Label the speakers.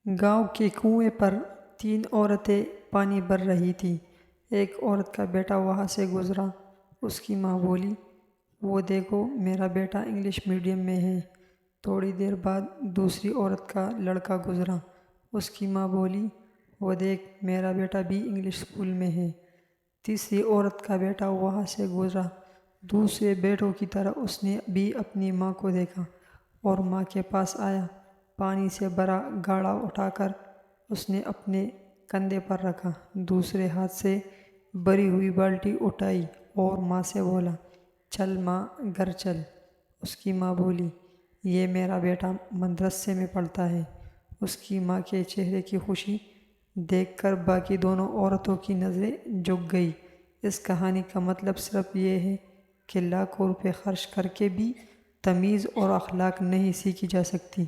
Speaker 1: گاؤں کے کنویں پر 3 عورتیں پانی بھر رہی تھیں۔ ایک عورت کا بیٹا وہاں سے گزرا۔ اس کی ماں بولی، وہ دیکھو میرا بیٹا انگلش میڈیم میں ہے۔ تھوڑی دیر بعد دوسری عورت کا لڑکا گزرا۔ اس کی ماں بولی، وہ دیکھ میرا بیٹا بھی انگلش اسکول میں ہے۔ تیسری عورت کا بیٹا وہاں سے گزرا۔ دوسرے بیٹوں کی طرح اس نے بھی اپنی ماں کو دیکھا اور ماں کے پاس آیا۔ پانی سے بھرا گھڑا اٹھا کر اس نے اپنے کندھے پر رکھا، دوسرے ہاتھ سے بھری ہوئی بالٹی اٹھائی اور ماں سے بولا، چل ماں گھر چل۔ اس کی ماں بولی، یہ میرا بیٹا مدرسے میں پڑھتا ہے۔ اس کی ماں کے چہرے کی خوشی دیکھ کر باقی دونوں عورتوں کی نظریں جھک گئی۔ اس کہانی کا مطلب صرف یہ ہے کہ لاکھوں روپے خرچ کر کے بھی تمیز اور اخلاق نہیں سیکھی جا سکتی۔